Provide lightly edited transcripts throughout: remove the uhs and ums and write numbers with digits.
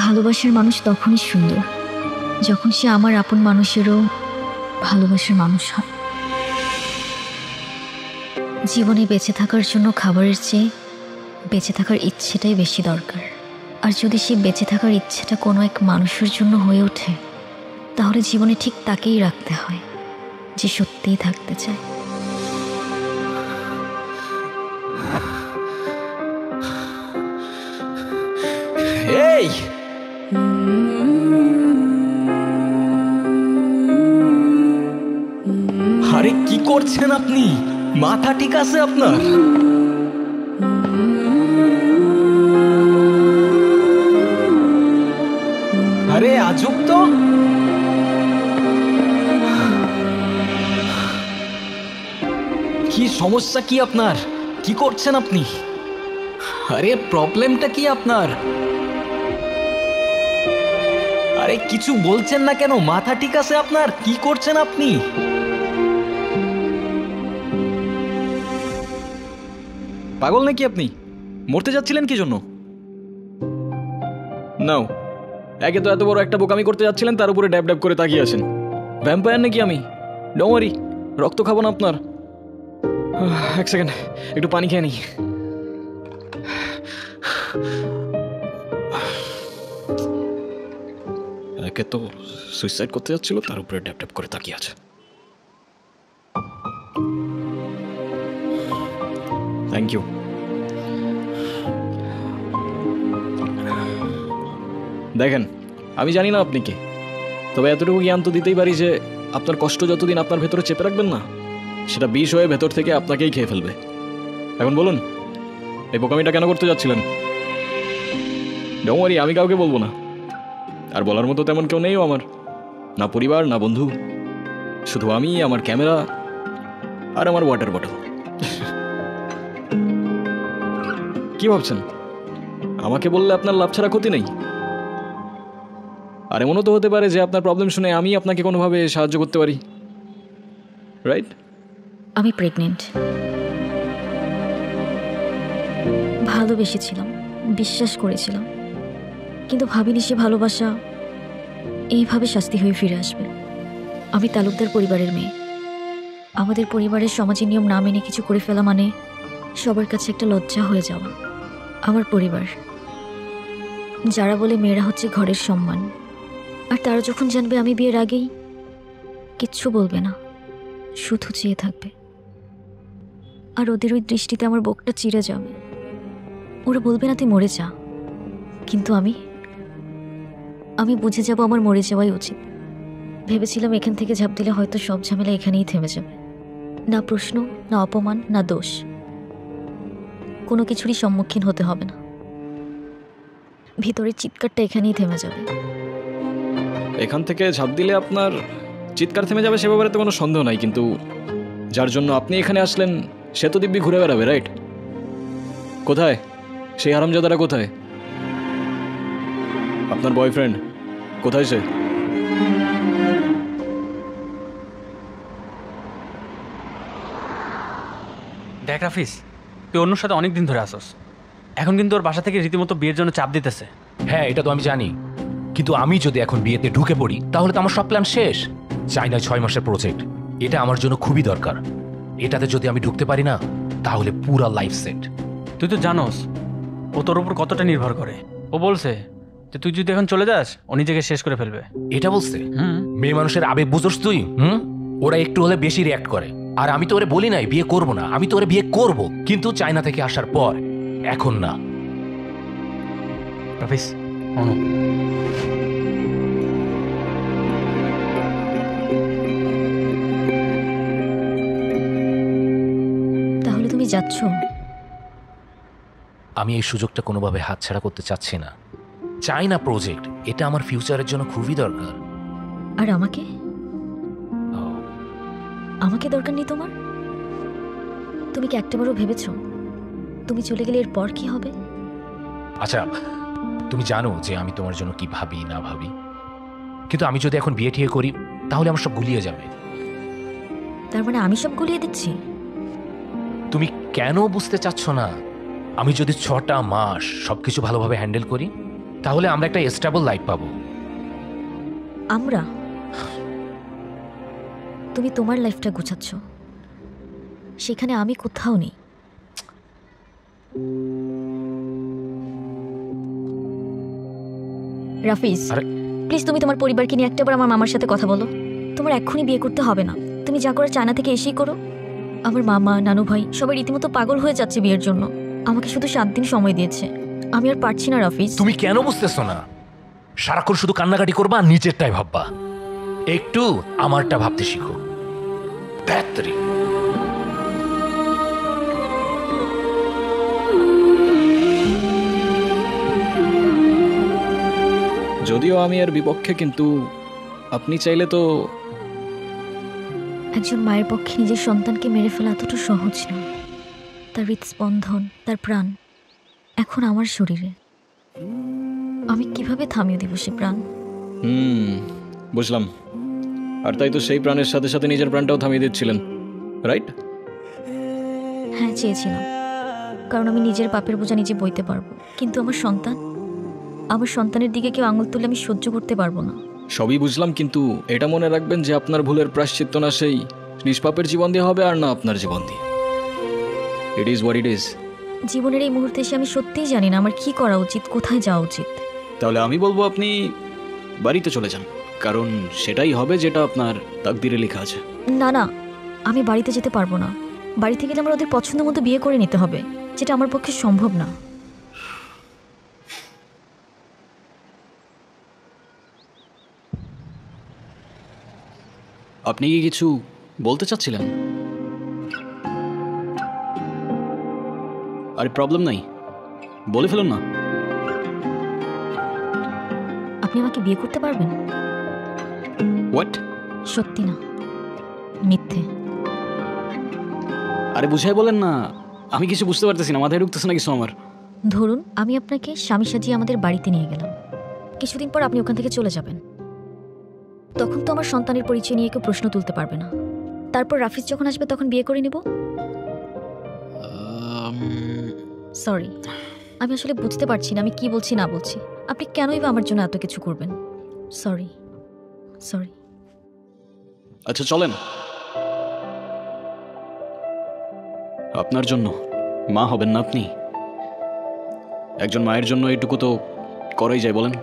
ভালোবাসার মানুষ তখনই সুন্দর যখন সে আমার আপন মানুষেরও ভালোবাসার মানুষ হয়। জীবনে বেঁচে থাকার জন্য খাবারের চেয়ে বেঁচে থাকার ইচ্ছেটাই বেশি দরকার। আর যদি সেই বেঁচে থাকার ইচ্ছেটা কোনো এক মানুষের জন্য হয়ে ওঠে, তাহলে জীবনে ঠিক তাকেই রাখতে হয় যে সত্যিই থাকতে চায়। এই আরে কি করছেন আপনি? মাথা ঠিক আছে আপনার? আরে আজব তো। কি সমস্যা কি আপনার? কি করছেন আপনি? আরে প্রবলেমটা কি আপনার? আরে কিছু বলছেন না কেন? মাথা ঠিক আছে আপনার? কি করছেন আপনি? পাগল নাকি আপনি? মরতে যাচ্ছিলেন কি জন্য? নাও, একে তো এত বড় একটা বোকামি করতে যাচ্ছিলেন, তার উপরে ড্যাব ড্যাব করে তাকিয়ে আছেন। ভ্যাম্পায়ার নাকি আমি? ডোন্ট ওয়ারি, রক্ত খাবো না আপনার। এক সেকেন্ড, একটু পানি খেয়ে নিই। একে তো সুইসাইড করতে যাচ্ছিল, তার উপরে ড্যাব ড্যাব করে তাকিয়ে আছে। Thank you. দেখেন, আমি জানি না আপনি কে, তবে এতটুকু জ্ঞান তো দিতেই পারি যে আপনার কষ্ট যতদিন আপনার ভেতরে চেপে রাখবেন না, সেটা বিষ হয়ে ভেতর থেকে আপনাকেই খেয়ে ফেলবে। এখন বলুন, এই বোকামিটা কেন করতে যাচ্ছিলেন? ডোন্ট ওয়ারি, আমি কাউকে বলবো না। আর বলার মতো তেমন কেউ নেইও আমার, না পরিবার না বন্ধু, শুধু আমি, আমার ক্যামেরা আর আমার ওয়াটার বটল। কি ভাবছেন আমাকে বললে আপনার লাভ ছাড়া ক্ষতি নেই? আর এমনও তো হতে পারে যে আপনার প্রবলেম শুনে আমি আপনাকে কোনোভাবে সাহায্য করতে পারি, রাইট? আমি প্রেগনেন্ট। ভালোবেসেছিলাম, বিশ্বাস করেছিলাম, কিন্তু ভাবিনি সে ভালোবাসা এইভাবে শাস্তি হয়ে ফিরে আসবে। আমি তালুকদার পরিবারের মেয়ে। আমাদের পরিবারের সমাজের নিয়ম না মেনে কিছু করে ফেলা মানে সবার কাছে একটা লজ্জা হয়ে যাওয়া। আমার পরিবার, যারা বলে মেয়েরা হচ্ছে ঘরের সম্মান, আর তারা যখন জানবে আমি বিয়ের আগেই, কিচ্ছু বলবে না, শুধু চেয়ে থাকবে। আর ওদের ওই দৃষ্টিতে আমার বুকটা চিরে যাবে। ওরা বলবে না তুই মরে যা, কিন্তু আমি বুঝে যাব আমার মরে যাওয়াই উচিত। ভেবেছিলাম এখান থেকে ঝাঁপ দিলে হয়তো সব ঝামেলা এখানেই থেমে যাবে, না প্রশ্ন, না অপমান, না দোষ, কোনো কিছুরই সম্মুখীন হতে হবে না। ভিতরের চিৎকারটা এখানেই থেমে যাবে। এখান থেকে ঝাঁপ দিলে আপনার চিৎকার থেমে যাবে সে ব্যাপারে তো কোনো সন্দেহ নাই, কিন্তু যার জন্য আপনি এখানে আসলেন সে তো দিব্যি ঘুরে বেড়াবে, রাইট? কোথায় সেই হারামজাদাটা? কোথায় আপনার বয়ফ্রেন্ড? কোথায় সে? দেখ রাফিস, তুই অন্যর সাথে অনেক দিন ধরে আসস, এখন কিন্তু ওর বাসা থেকে রীতিমতো বিয়ের জন্য চাপ দিতেছে। হ্যাঁ, এটা তো আমি জানি, কিন্তু আমি যদি এখন বিয়েতে ঢুকে পড়ি তাহলে তো আমার সব প্ল্যান শেষ। চাইনা 6 মাসের প্রজেক্ট, এটা আমার জন্য খুবই দরকার। এটাতে যদি আমি ঢুকতে পারি না তাহলে পুরা লাইফ সেট। তুই তো জানোস ও তোর উপর কতটা নির্ভর করে। ও বলছে যে তুই যদি এখন চলে যাস ও নিজেকে শেষ করে ফেলবে। এটা বলছে? মেয়ে মানুষের আবেগ বুঝোস তুই? ওরা একটু হলে বেশি রিয়াক্ট করে। আর আমি তো ওরে বলি নাই বিয়ে করব না, আমি তো ওরে বিয়ে করব, কিন্তু চায়না থেকে আসার পর, এখন না। রাফিস, অনু, তাহলে তুমি যাচ্ছ? আমি এই সুযোগটা কোনোভাবে হাতছাড়া করতে চাচ্ছি না। চাইনা প্রজেক্ট, এটা আমার ফিউচারের জন্য খুবই দরকার। আর আমাকে? আমাকে দরকার নেই তোমার? তুমি কি একটাবারও ভেবেছো তুমি চলে গেলে এরপর কি হবে? আচ্ছা, তুমি জানো যে আমি তোমার জন্য কি ভাবি না ভাবি, কিন্তু আমি যদি এখন বিয়ে ঠিয়ে করি তাহলে আমার সব গুলিয়ে যাবে। তার মানে আমি সব গুলিয়ে দিচ্ছি? তুমি কেন বুঝতে চাচ্ছ না? আমি যদি 6টা মাস সবকিছু ভালোভাবে হ্যান্ডেল করি তাহলে আমরা একটা স্টেবল লাইফ পাবো। আমরা? তুমি তোমার লাইফটা গুছাচ্ছ, সেখানে আমি কোথাও নেই। রাফিজ, আরে প্লিজ তুমি তোমার পরিবারকে নিয়ে একটাবার আমার মামার সাথে কথা বলো। তোমার এক্ষুনি বিয়ে করতে হবে না, তুমি যা করে চায়না থেকে এসেই করো। আমার মামা, নানু ভাই সবাই রীতিমতো পাগল হয়ে যাচ্ছে বিয়ের জন্য। আমাকে শুধু 7 দিন সময় দিয়েছে, আমি আর পারছি না রাফিজ। তুমি কেন বুঝতেছো না? সারাক্ষণ শুধু কান্নাকাটি করবা আর নিজেরটাই ভাববা। একটু আমারটা ভাবতে শিখো। ব্যাটারি যদিও আমি এর বিপক্ষে, কিন্তু আপনি চাইলে তো। একজন মায়ের পক্ষে নিজের সন্তানকে মেরে ফেলা এতটা সহজ না। তার হৃদস্পন্দন, তার প্রাণ এখন আমার শরীরে। আমি কিভাবে থামিয়ে দিব সে প্রাণ? বুঝলাম। আর তাই তো সেই প্রাণের সাথে সাথে নিজের প্রাণটাও থামিয়ে দিচ্ছিলেন, রাইট? হ্যাঁ, চেয়েছিলাম, কারণ আমি নিজের পাপের বোঝা নিজে বইতে পারবো। কিন্তু আমার সন্তানের দিকে কেউ আঙুল তুলে আমি সহ্য করতে পারবো না। সবই বুঝলাম, কিন্তু এটা মনে রাখবেন যে আপনার ভুলের প্রায়শ্চিত্ত না সেই নিষ্পাপের জীবন দিয়ে হবে, আর না আপনার জীবন দিয়ে। It is what it is. জীবনের এই মুহূর্তে এসে আমি সত্যিই জানি না আমার কি করা উচিত, কোথায় যাওয়া উচিত। তাহলে আমি বলবো আপনি বাড়িতে চলে যান, কারণ সেটাই হবে যেটা আপনার তাকদিরে লেখা আছে। না না, আমি বাড়িতে যেতে পারবো না। বাড়িতে গেলে আমার ওদের পছন্দ মতো বিয়ে করে নিতে হবে, যেটা আমার পক্ষে সম্ভব না। আপনি কি কিছু বলতে চাচ্ছিলেন? আরে প্রবলেম নাই, বলে ফেলুন না। আপনি আমাকে বিয়ে করতে পারবেন? হোয়াট? সত্যি না, মিথ্যে। আরে বুঝাই বলেন না, আমি কিছু বুঝতে পারতেছি না, মাথায় ঢুকতেছে না কিছু আমার। ধরুন আমি আপনাকে স্বামী সাজিয়ে আমাদের বাড়িতে নিয়ে গেলাম, কিছুদিন পর আপনি ওখান থেকে চলে যাবেন। তখন তো আমার সন্তানের পরিচয় নিয়ে কেউ প্রশ্ন তুলতে পারবে না। তারপর রাফিজ যখন আসবে তখন বিয়ে করে নিব। সরি, আমি আসলে বুঝতে পারছি না আমি কি বলছি না বলছি। আপনি কেনই বা আমার জন্য এত কিছু করবেন? Sorry sorry. আচ্ছা চলেন, আপনার জন্য মা হবেন না আপনি? একজন মায়ের জন্য এইটুকু তো করাই যায়, বলেন?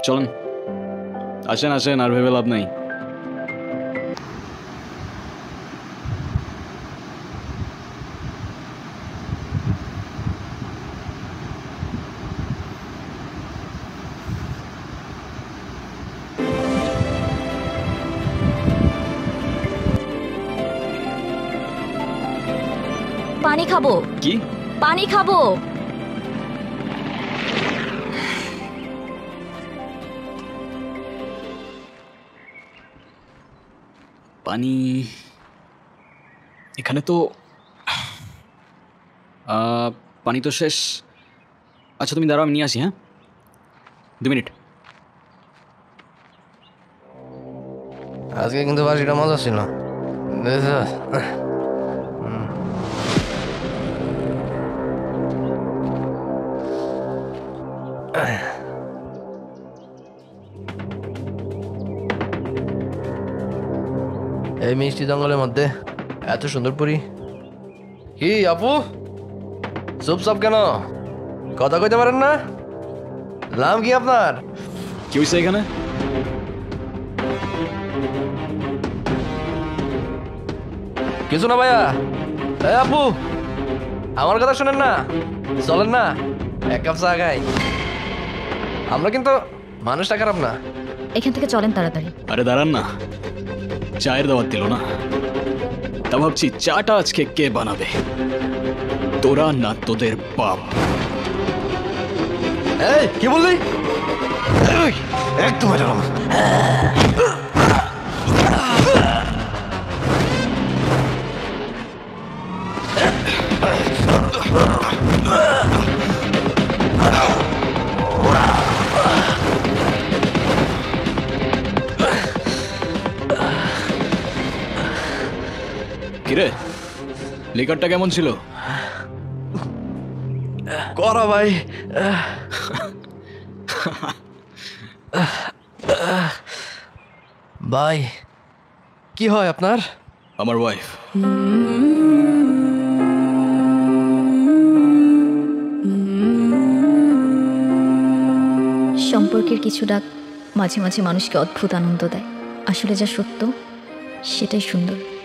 চলেন, আসেন আসেন, আর ভেবে লাভ নাই। পানি খাবো। কি? পানি খাবো। পানি এখানে তো পানি তো শেষ। আচ্ছা তুমি দাঁড়াও, আমি নিয়ে আসি। হ্যাঁ, 2 মিনিট। আজকে কিন্তু বাসিটা মজা ছিল। এই মিষ্টি জঙ্গলের মধ্যে এত সুন্দর পরি। কি আপু, চুপচাপ কেন? কথা কইতে পারেন না? নাম কি আপনার? কি হয়েছে এখানে? কিছু না ভাইয়া। এই আপু, আমার কথা শোনেন না? চলেন না এক কাপ চা খাই। আমরা কিন্তু মানুষটা খারাপ না। এখান থেকে চলেন তাড়াতাড়ি। আরে দাঁড়ান না, চায়ের দাওয়াত দিল না। তা ভাবছি চাটা আজকে কে বানাবে, তোরা না তোদের বাপ? এই কি বললি? একদম কিরে, লিকারটা কেমন ছিল? করা ভাই। ভাই, কি হয় আপনার? আমার ওয়াইফ। সম্পর্কের কিছু ডাক মাঝে মাঝে মানুষকে অদ্ভুত আনন্দ দেয়। আসলে যা সত্য সেটাই সুন্দর।